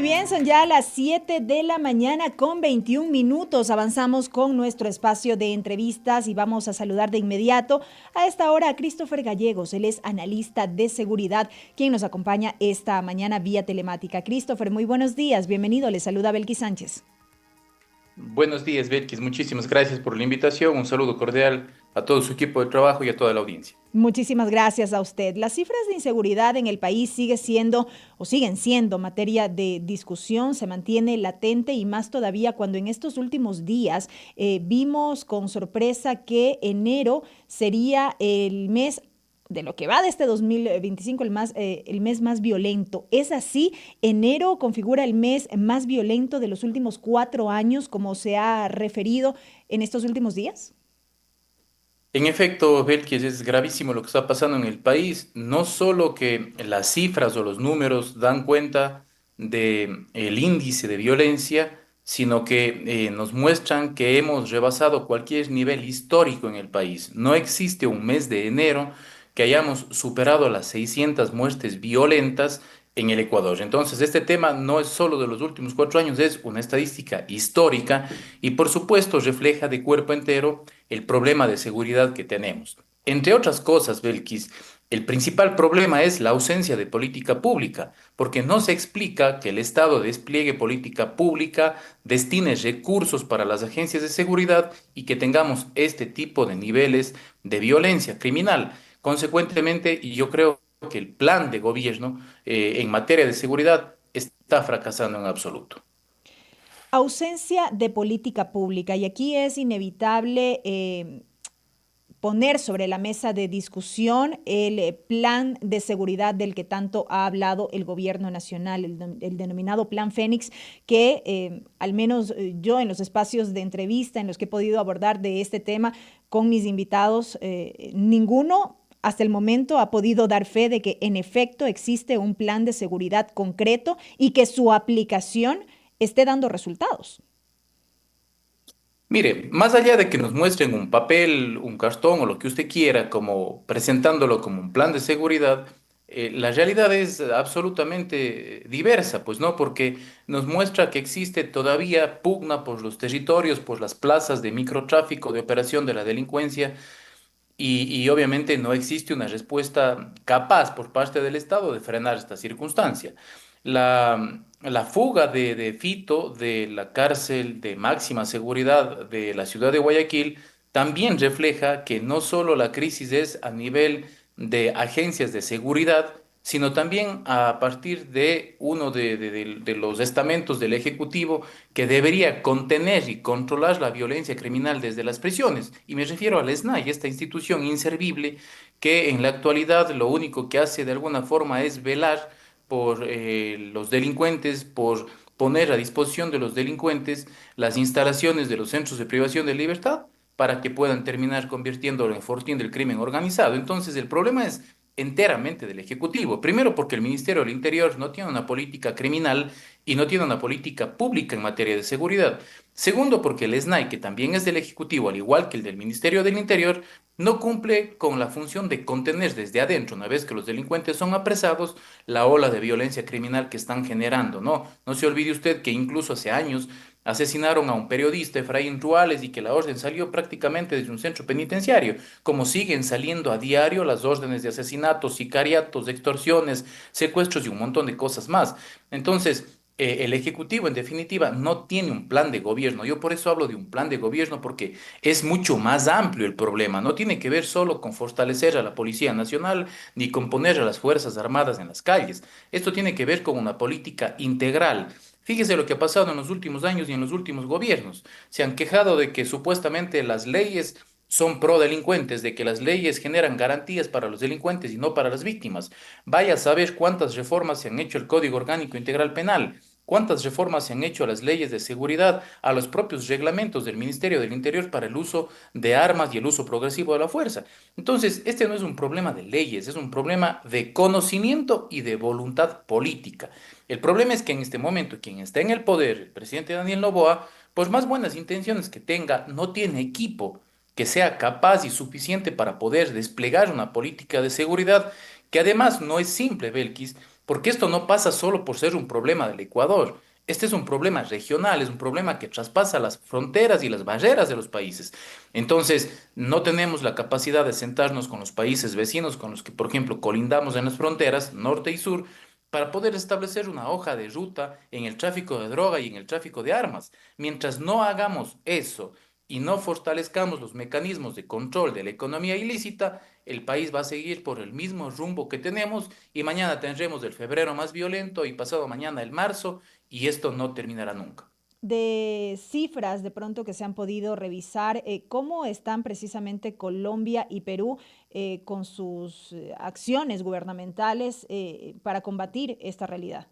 bien, son ya las 7 de la mañana con 21 minutos. Avanzamos con nuestro espacio de entrevistas y vamos a saludar de inmediato a esta hora a Christopher Gallegos. Él es analista de seguridad, quien nos acompaña esta mañana vía telemática. Christopher, muy buenos días. Bienvenido. Le saluda Belkis Sánchez. Buenos días, Belkis. Muchísimas gracias por la invitación. Un saludo cordial a todo su equipo de trabajo y a toda la audiencia. Muchísimas gracias a usted. Las cifras de inseguridad en el país siguen siendo materia de discusión, se mantiene latente y más todavía cuando en estos últimos días vimos con sorpresa que enero sería el mes de lo que va de este 2025, el mes más violento. ¿Es así? ¿Enero configura el mes más violento de los últimos 4 años, como se ha referido en estos últimos días? En efecto, Belkis, es gravísimo lo que está pasando en el país. No solo que las cifras o los números dan cuenta de el índice de violencia, sino que nos muestran que hemos rebasado cualquier nivel histórico en el país. No existe un mes de enero que hayamos superado las 600 muertes violentas en el Ecuador. Entonces, este tema no es solo de los últimos 4 años, es una estadística histórica y, por supuesto, refleja de cuerpo entero el problema de seguridad que tenemos. Entre otras cosas, Belkis, el principal problema es la ausencia de política pública, porque no se explica que el Estado despliegue política pública, destine recursos para las agencias de seguridad y que tengamos este tipo de niveles de violencia criminal. Consecuentemente, yo creo que el plan de gobierno en materia de seguridad está fracasando en absoluto. Ausencia de política pública. Y aquí es inevitable poner sobre la mesa de discusión el plan de seguridad del que tanto ha hablado el gobierno nacional, el denominado Plan Fénix, que al menos yo en los espacios de entrevista en los que he podido abordar de este tema con mis invitados, ninguno hasta el momento ha podido dar fe de que en efecto existe un plan de seguridad concreto y que su aplicación esté dando resultados. Mire, más allá de que nos muestren un papel, un cartón o lo que usted quiera, como presentándolo como un plan de seguridad, la realidad es absolutamente diversa, pues no, porque nos muestra que existe todavía pugna por los territorios, por las plazas de microtráfico, de operación de la delincuencia, y obviamente no existe una respuesta capaz por parte del Estado de frenar esta circunstancia. La fuga de Fito de la cárcel de máxima seguridad de la ciudad de Guayaquil también refleja que no solo la crisis es a nivel de agencias de seguridad, sino también a partir de uno de los estamentos del Ejecutivo que debería contener y controlar la violencia criminal desde las prisiones. Y me refiero al SNAI, esta institución inservible que en la actualidad lo único que hace de alguna forma es velar por los delincuentes, por poner a disposición de los delincuentes las instalaciones de los centros de privación de libertad para que puedan terminar convirtiéndolo en fortín del crimen organizado. Entonces, el problema es enteramente del Ejecutivo. Primero, porque el Ministerio del Interior no tiene una política criminal y no tiene una política pública en materia de seguridad. Segundo, porque el SNAI, que también es del Ejecutivo, al igual que el del Ministerio del Interior, no cumple con la función de contener desde adentro, una vez que los delincuentes son apresados, la ola de violencia criminal que están generando, ¿no? No se olvide usted que incluso hace años asesinaron a un periodista, Efraín Ruales, y que la orden salió prácticamente desde un centro penitenciario, como siguen saliendo a diario las órdenes de asesinatos, sicariatos, extorsiones, secuestros y un montón de cosas más. Entonces, el Ejecutivo, en definitiva, no tiene un plan de gobierno. Yo por eso hablo de un plan de gobierno, porque es mucho más amplio el problema. No tiene que ver solo con fortalecer a la Policía Nacional ni con poner a las Fuerzas Armadas en las calles. Esto tiene que ver con una política integral. Fíjese lo que ha pasado en los últimos años y en los últimos gobiernos. Se han quejado de que supuestamente las leyes son pro delincuentes, de que las leyes generan garantías para los delincuentes y no para las víctimas. Vaya a saber cuántas reformas se han hecho al Código Orgánico Integral Penal, cuántas reformas se han hecho a las leyes de seguridad, a los propios reglamentos del Ministerio del Interior para el uso de armas y el uso progresivo de la fuerza. Entonces, este no es un problema de leyes, es un problema de conocimiento y de voluntad política. El problema es que en este momento quien está en el poder, el presidente Daniel Noboa, por más buenas intenciones que tenga, no tiene equipo que sea capaz y suficiente para poder desplegar una política de seguridad que además no es simple, Belkis, porque esto no pasa solo por ser un problema del Ecuador. Este es un problema regional, es un problema que traspasa las fronteras y las barreras de los países. Entonces, no tenemos la capacidad de sentarnos con los países vecinos con los que, por ejemplo, colindamos en las fronteras, norte y sur, para poder establecer una hoja de ruta en el tráfico de droga y en el tráfico de armas. Mientras no hagamos eso y no fortalezcamos los mecanismos de control de la economía ilícita, el país va a seguir por el mismo rumbo que tenemos y mañana tendremos el febrero más violento y pasado mañana el marzo y esto no terminará nunca. De cifras de pronto que se han podido revisar, cómo están precisamente Colombia y Perú con sus acciones gubernamentales para combatir esta realidad.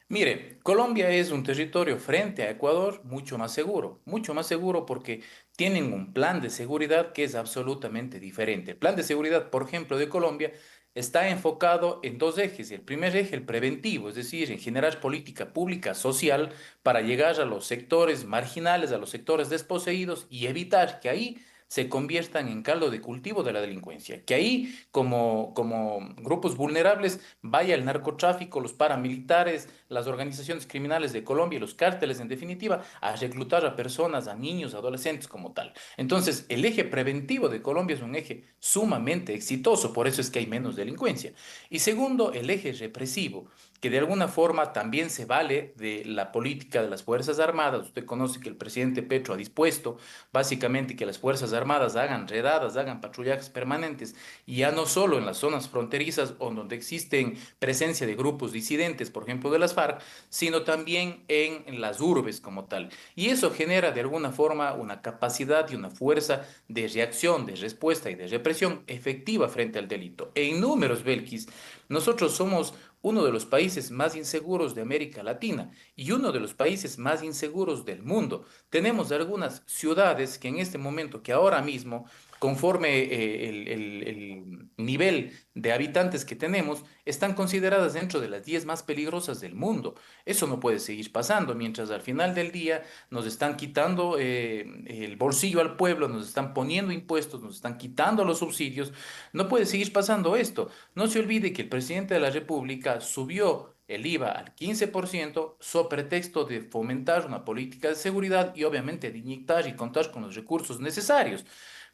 Mire, Colombia es un territorio frente a Ecuador mucho más seguro porque tienen un plan de seguridad que es absolutamente diferente. El plan de seguridad, por ejemplo, de Colombia está enfocado en dos ejes. El primer eje, el preventivo, es decir, en generar política pública social para llegar a los sectores marginales, a los sectores desposeídos y evitar que ahí se conviertan en caldo de cultivo de la delincuencia, que ahí como grupos vulnerables vaya el narcotráfico, los paramilitares, las organizaciones criminales de Colombia y los cárteles, en definitiva, a reclutar a personas, a niños, adolescentes como tal. Entonces, el eje preventivo de Colombia es un eje sumamente exitoso, por eso es que hay menos delincuencia. Y segundo, el eje represivo, que de alguna forma también se vale de la política de las Fuerzas Armadas. Usted conoce que el presidente Petro ha dispuesto básicamente que las Fuerzas Armadas hagan redadas, hagan patrullajes permanentes, y ya no solo en las zonas fronterizas o donde existen presencia de grupos disidentes, por ejemplo de las FARC, sino también en las urbes como tal. Y eso genera de alguna forma una capacidad y una fuerza de reacción, de respuesta y de represión efectiva frente al delito. En números, Belkis, nosotros somos uno de los países más inseguros de América Latina y uno de los países más inseguros del mundo. Tenemos algunas ciudades que en este momento, que ahora mismo, conforme el nivel de habitantes que tenemos, están consideradas dentro de las 10 más peligrosas del mundo. Eso no puede seguir pasando, mientras al final del día nos están quitando el bolsillo al pueblo, nos están poniendo impuestos, nos están quitando los subsidios. No puede seguir pasando esto. No se olvide que el presidente de la República subió el IVA al 15% so pretexto de fomentar una política de seguridad y obviamente de inyectar y contar con los recursos necesarios.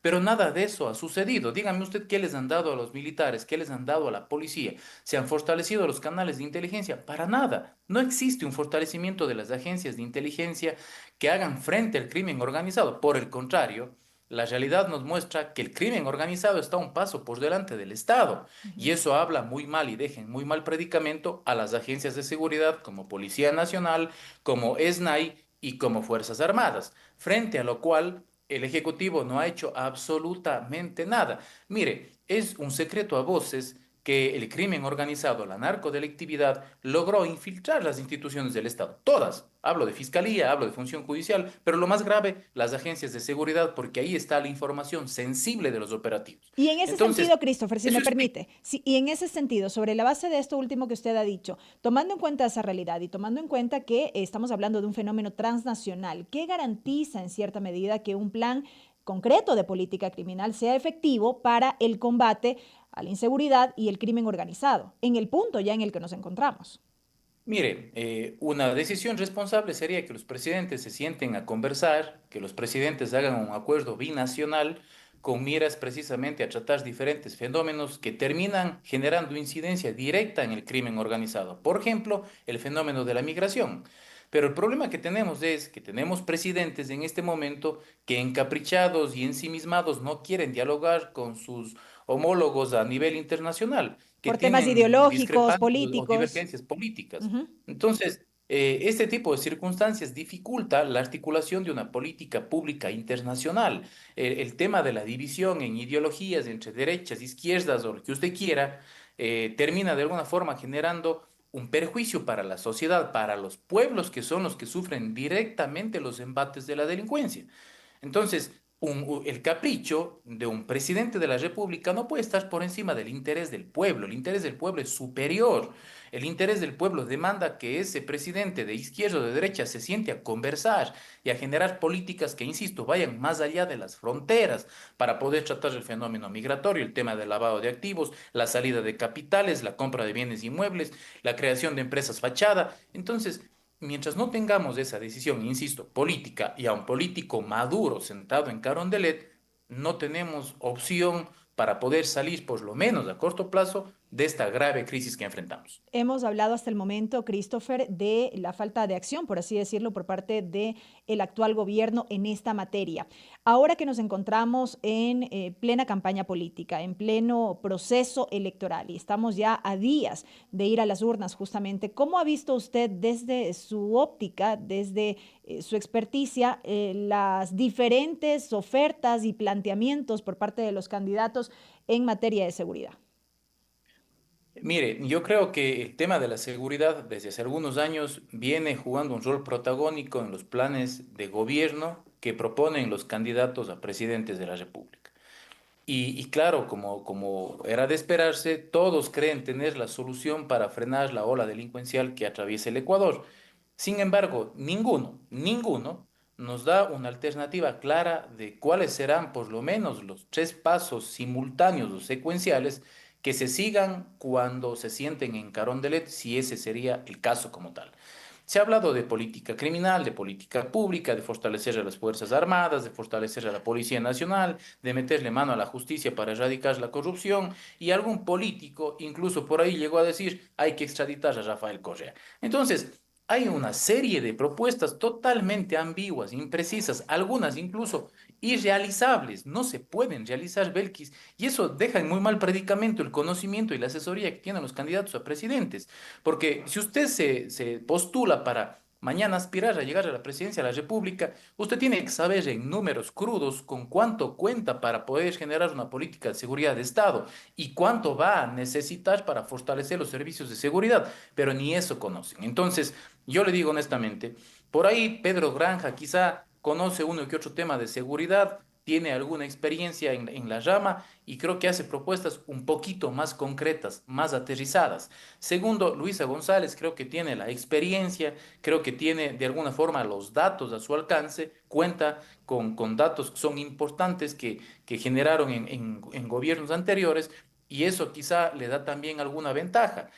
Pero nada de eso ha sucedido. Dígame usted qué les han dado a los militares, qué les han dado a la policía. ¿Se han fortalecido los canales de inteligencia? Para nada. No existe un fortalecimiento de las agencias de inteligencia que hagan frente al crimen organizado. Por el contrario, la realidad nos muestra que el crimen organizado está un paso por delante del Estado y Ujú. eso habla muy mal y deja en muy mal predicamento a las agencias de seguridad como Policía Nacional, como SNAI y como Fuerzas Armadas, frente a lo cual el Ejecutivo no ha hecho absolutamente nada. Mire, es un secreto a voces que el crimen organizado, la narcodelictividad, logró infiltrar las instituciones del Estado. Todas. Hablo de fiscalía, hablo de función judicial, pero lo más grave, las agencias de seguridad, porque ahí está la información sensible de los operativos. Y en ese Entonces, sentido, Christopher, si eso me explica. permite, y en ese sentido, sobre la base de esto último que usted ha dicho, tomando en cuenta esa realidad y tomando en cuenta que estamos hablando de un fenómeno transnacional, ¿qué garantiza en cierta medida que un plan concreto de política criminal sea efectivo para el combate a la inseguridad y el crimen organizado, en el punto ya en el que nos encontramos? Mire, una decisión responsable sería que los presidentes se sienten a conversar, que los presidentes hagan un acuerdo binacional con miras precisamente a tratar diferentes fenómenos que terminan generando incidencia directa en el crimen organizado. Por ejemplo, el fenómeno de la migración. Pero el problema que tenemos es que tenemos presidentes en este momento que encaprichados y ensimismados no quieren dialogar con sus homólogos a nivel internacional, que Por temas tienen ideológicos, discrepancias o políticos. divergencias políticas. Ujú. Entonces, este tipo de circunstancias dificulta la articulación de una política pública internacional. El tema de la división en ideologías entre derechas, izquierdas o lo que usted quiera, termina de alguna forma generando un perjuicio para la sociedad, para los pueblos que son los que sufren directamente los embates de la delincuencia. Entonces, el capricho de un presidente de la República no puede estar por encima del interés del pueblo. El interés del pueblo es superior. El interés del pueblo demanda que ese presidente de izquierda o de derecha se siente a conversar y a generar políticas que, insisto, vayan más allá de las fronteras para poder tratar el fenómeno migratorio, el tema del lavado de activos, la salida de capitales, la compra de bienes inmuebles, la creación de empresas fachada. Entonces, mientras no tengamos esa decisión, insisto, política y a un político maduro sentado en Carondelet, no tenemos opción para poder salir, por lo menos a corto plazo, de esta grave crisis que enfrentamos. Hemos hablado hasta el momento, Christopher, de la falta de acción, por así decirlo, por parte del actual gobierno en esta materia. Ahora que nos encontramos en plena campaña política, en pleno proceso electoral y estamos ya a días de ir a las urnas justamente, ¿cómo ha visto usted desde su óptica, desde su experticia, las diferentes ofertas y planteamientos por parte de los candidatos en materia de seguridad? Mire, yo creo que el tema de la seguridad desde hace algunos años viene jugando un rol protagónico en los planes de gobierno que proponen los candidatos a presidentes de la República. Y claro, como era de esperarse, todos creen tener la solución para frenar la ola delincuencial que atraviesa el Ecuador. Sin embargo, ninguno nos da una alternativa clara de cuáles serán por lo menos los tres pasos simultáneos o secuenciales que se sigan cuando se sienten en Carondelet, si ese sería el caso como tal. Se ha hablado de política criminal, de política pública, de fortalecer a las Fuerzas Armadas, de fortalecer a la Policía Nacional, de meterle mano a la justicia para erradicar la corrupción, y algún político incluso por ahí llegó a decir hay que extraditar a Rafael Correa. Entonces, hay una serie de propuestas totalmente ambiguas, imprecisas, algunas incluso irrealizables. No se pueden realizar, Belkis, y eso deja en muy mal predicamento el conocimiento y la asesoría que tienen los candidatos a presidentes. Porque si usted se postula para mañana aspirar a llegar a la presidencia de la República, usted tiene que saber en números crudos con cuánto cuenta para poder generar una política de seguridad de Estado y cuánto va a necesitar para fortalecer los servicios de seguridad, pero ni eso conocen. Entonces, yo le digo honestamente, por ahí Pedro Granja quizá conoce uno que otro tema de seguridad, tiene alguna experiencia en la rama y creo que hace propuestas un poquito más concretas, más aterrizadas. Segundo, Luisa González creo que tiene la experiencia, creo que tiene de alguna forma los datos a su alcance, cuenta con datos que son importantes que generaron en gobiernos anteriores y eso quizá le da también alguna ventaja.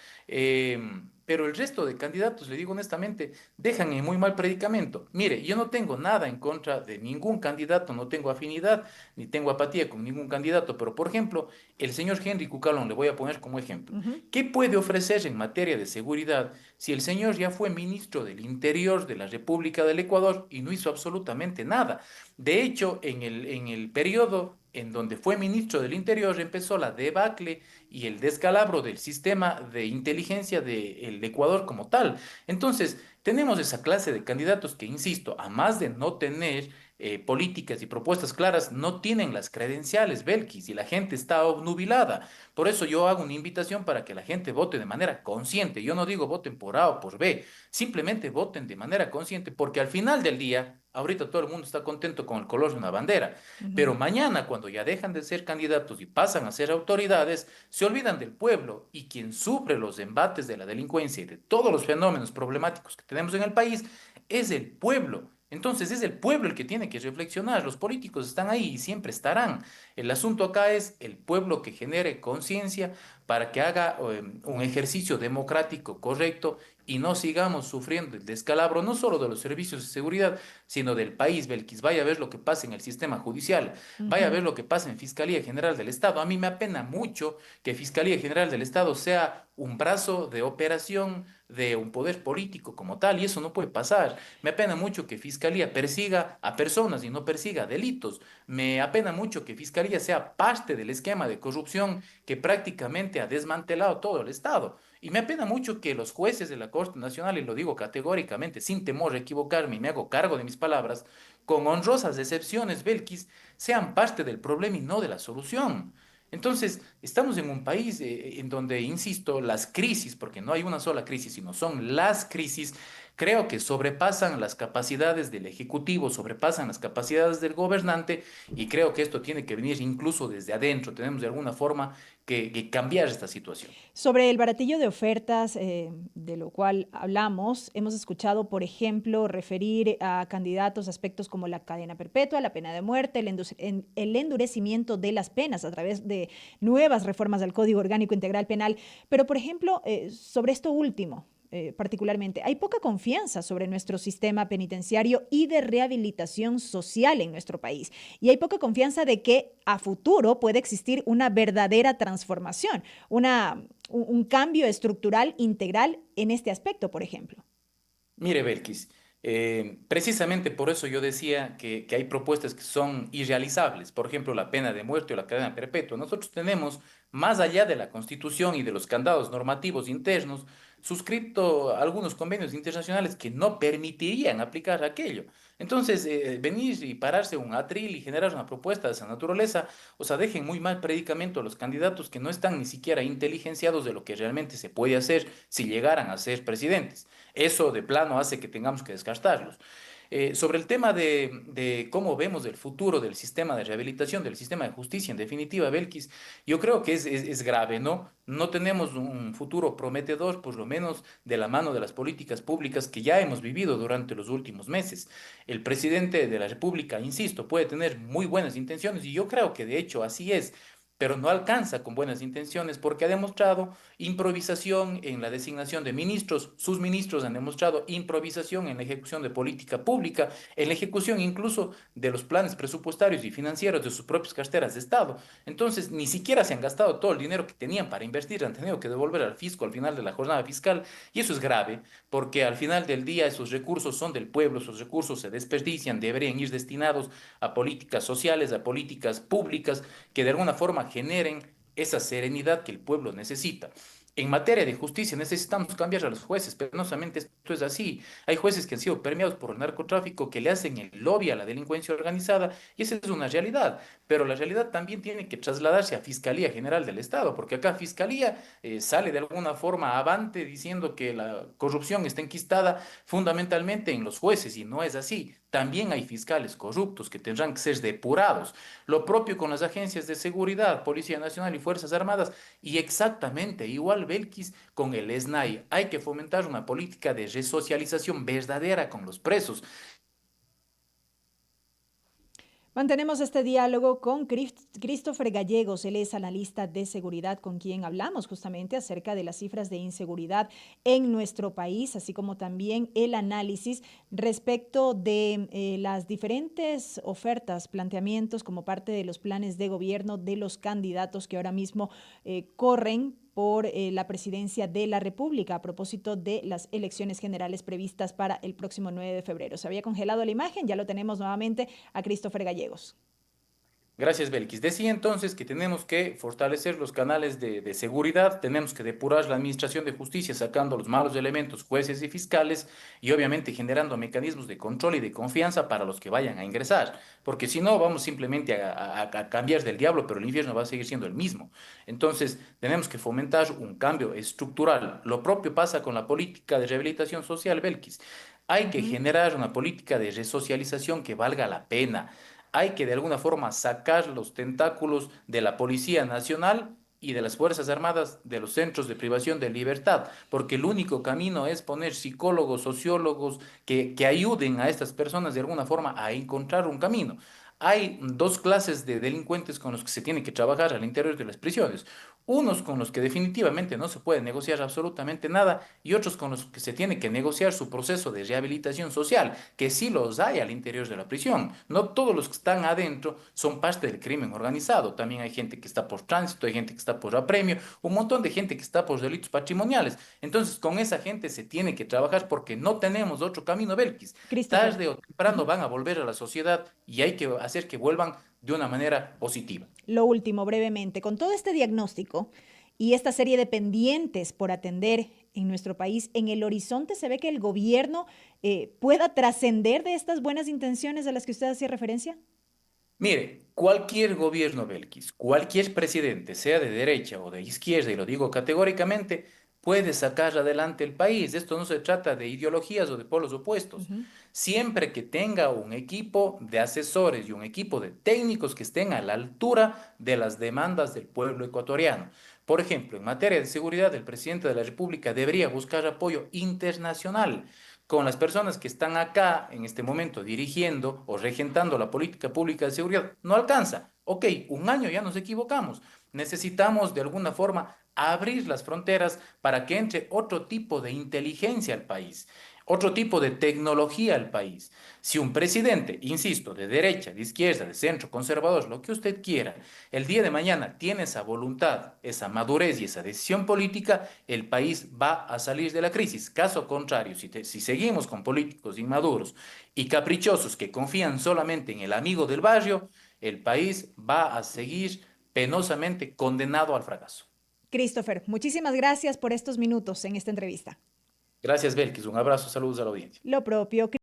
Pero el resto de candidatos, le digo honestamente, dejan en muy mal predicamento. Mire, yo no tengo nada en contra de ningún candidato, no tengo afinidad ni tengo apatía con ningún candidato, pero por ejemplo, el señor Henry Cucalón, le voy a poner como ejemplo. Ujú. ¿Qué puede ofrecer en materia de seguridad si el señor ya fue ministro del Interior de la República del Ecuador y no hizo absolutamente nada? De hecho, en el periodo en donde fue ministro del Interior empezó la debacle y el descalabro del sistema de inteligencia del Ecuador como tal. Entonces, tenemos esa clase de candidatos que, insisto, a más de no tener políticas y propuestas claras, no tienen las credenciales, Belkis, y la gente está obnubilada. Por eso yo hago una invitación para que la gente vote de manera consciente. Yo no digo voten por A o por B, simplemente voten de manera consciente, porque al final del día, ahorita todo el mundo está contento con el color de una bandera, Ujú. pero mañana, cuando ya dejan de ser candidatos y pasan a ser autoridades, se olvidan del pueblo y quien sufre los embates de la delincuencia y de todos los fenómenos problemáticos que tenemos en el país es el pueblo. Entonces es el pueblo el que tiene que reflexionar. Los políticos están ahí y siempre estarán. El asunto acá es el pueblo que genere conciencia para que haga un ejercicio democrático correcto y no sigamos sufriendo el descalabro no solo de los servicios de seguridad, sino del país. Belkis, vaya a ver lo que pasa en el sistema judicial, vaya a Ujú. ver lo que pasa en Fiscalía General del Estado. A mí me apena mucho que Fiscalía General del Estado sea un brazo de operación de un poder político como tal, y eso no puede pasar. Me apena mucho que Fiscalía persiga a personas y no persiga delitos. Me apena mucho que Fiscalía sea parte del esquema de corrupción que prácticamente ha desmantelado todo el Estado. Y me apena mucho que los jueces de la Corte Nacional, y lo digo categóricamente, sin temor a equivocarme, y me hago cargo de mis palabras, con honrosas excepciones, Belkis, sean parte del problema y no de la solución. Entonces, estamos en un país en donde, insisto, las crisis, porque no hay una sola crisis, sino son las crisis, creo que sobrepasan las capacidades del Ejecutivo, sobrepasan las capacidades del gobernante y creo que esto tiene que venir incluso desde adentro. Tenemos de alguna forma que cambiar esta situación. Sobre el baratillo de ofertas, de lo cual hablamos, hemos escuchado, por ejemplo, referir a candidatos aspectos como la cadena perpetua, la pena de muerte, el endurecimiento de las penas a través de nuevas reformas al Código Orgánico Integral Penal. Pero, por ejemplo, sobre esto último, particularmente, hay poca confianza sobre nuestro sistema penitenciario y de rehabilitación social en nuestro país. Y hay poca confianza de que a futuro puede existir una verdadera transformación, un cambio estructural integral en este aspecto, por ejemplo. Mire, Belkis, precisamente por eso yo decía que hay propuestas que son irrealizables, por ejemplo, la pena de muerte o la cadena perpetua. Nosotros tenemos, más allá de la Constitución y de los candados normativos internos, suscrito algunos convenios internacionales que no permitirían aplicar aquello. Entonces, venir y pararse un atril y generar una propuesta de esa naturaleza, o sea, dejen muy mal predicamento a los candidatos que no están ni siquiera inteligenciados de lo que realmente se puede hacer si llegaran a ser presidentes. Eso de plano hace que tengamos que descartarlos. Sobre el tema de cómo vemos el futuro del sistema de rehabilitación, del sistema de justicia, en definitiva, Belkis, yo creo que es grave, ¿no? No tenemos un futuro prometedor, por lo menos de la mano de las políticas públicas que ya hemos vivido durante los últimos meses. El presidente de la República, insisto, puede tener muy buenas intenciones y yo creo que de hecho así es, pero no alcanza con buenas intenciones porque ha demostrado improvisación en la designación de ministros, sus ministros han demostrado improvisación en la ejecución de política pública, en la ejecución incluso de los planes presupuestarios y financieros de sus propias carteras de Estado. Entonces, ni siquiera se han gastado todo el dinero que tenían para invertir, han tenido que devolver al fisco al final de la jornada fiscal y eso es grave porque al final del día esos recursos son del pueblo, esos recursos se desperdician, deberían ir destinados a políticas sociales, a políticas públicas que de alguna forma generen esa serenidad que el pueblo necesita. En materia de justicia necesitamos cambiar a los jueces, pero no solamente esto es así. Hay jueces que han sido permeados por el narcotráfico, que le hacen el lobby a la delincuencia organizada, y esa es una realidad. Pero la realidad también tiene que trasladarse a Fiscalía General del Estado, porque acá Fiscalía sale de alguna forma avante diciendo que la corrupción está enquistada fundamentalmente en los jueces, y no es así. También hay fiscales corruptos que tendrán que ser depurados. Lo propio con las agencias de seguridad, Policía Nacional y Fuerzas Armadas, y exactamente igual, Belkis, con el SNAI. Hay que fomentar una política de resocialización verdadera con los presos. Mantenemos este diálogo con Christopher Gallegos, él es analista de seguridad con quien hablamos justamente acerca de las cifras de inseguridad en nuestro país, así como también el análisis respecto de las diferentes ofertas, planteamientos como parte de los planes de gobierno de los candidatos que ahora mismo corren por la presidencia de la República a propósito de las elecciones generales previstas para el próximo 9 de febrero. Se había congelado la imagen, ya lo tenemos nuevamente a Christopher Gallegos. Gracias, Belkis. Decía entonces que tenemos que fortalecer los canales de seguridad, tenemos que depurar la administración de justicia, sacando los malos elementos, jueces y fiscales, y obviamente generando mecanismos de control y de confianza para los que vayan a ingresar, porque si no, vamos simplemente a cambiar del diablo, pero el infierno va a seguir siendo el mismo. Entonces, tenemos que fomentar un cambio estructural. Lo propio pasa con la política de rehabilitación social, Belkis. Hay que generar una política de resocialización que valga la pena. Hay que de alguna forma sacar los tentáculos de la Policía Nacional y de las Fuerzas Armadas de los centros de privación de libertad, porque el único camino es poner psicólogos, sociólogos que ayuden a estas personas de alguna forma a encontrar un camino. Hay dos clases de delincuentes con los que se tiene que trabajar al interior de las prisiones. Unos con los que definitivamente no se puede negociar absolutamente nada y otros con los que se tiene que negociar su proceso de rehabilitación social, que sí los hay al interior de la prisión. No todos los que están adentro son parte del crimen organizado. También hay gente que está por tránsito, hay gente que está por apremio, un montón de gente que está por delitos patrimoniales. Entonces, con esa gente se tiene que trabajar porque no tenemos otro camino, Belkis. Christopher. Tarde o temprano van a volver a la sociedad y hay que hacer que vuelvan de una manera positiva. Lo último, brevemente, con todo este diagnóstico y esta serie de pendientes por atender en nuestro país, ¿en el horizonte se ve que el gobierno pueda trascender de estas buenas intenciones a las que usted hacía referencia? Mire, cualquier gobierno, Belkis, cualquier presidente, sea de derecha o de izquierda, y lo digo categóricamente, puede sacar adelante el país. Esto no se trata de ideologías o de polos opuestos. Ujú. Siempre que tenga un equipo de asesores y un equipo de técnicos que estén a la altura de las demandas del pueblo ecuatoriano. Por ejemplo, en materia de seguridad, el presidente de la República debería buscar apoyo internacional con las personas que están acá en este momento dirigiendo o regentando la política pública de seguridad. No alcanza. Ok, un año ya nos equivocamos. Necesitamos de alguna forma abrir las fronteras para que entre otro tipo de inteligencia al país, otro tipo de tecnología al país. Si un presidente, insisto, de derecha, de izquierda, de centro, conservador, lo que usted quiera, el día de mañana tiene esa voluntad, esa madurez y esa decisión política, el país va a salir de la crisis. Caso contrario, si seguimos con políticos inmaduros y caprichosos que confían solamente en el amigo del barrio, el país va a seguir penosamente condenado al fracaso. Christopher, muchísimas gracias por estos minutos en esta entrevista. Gracias, Belkis. Un abrazo, saludos a la audiencia. Lo propio.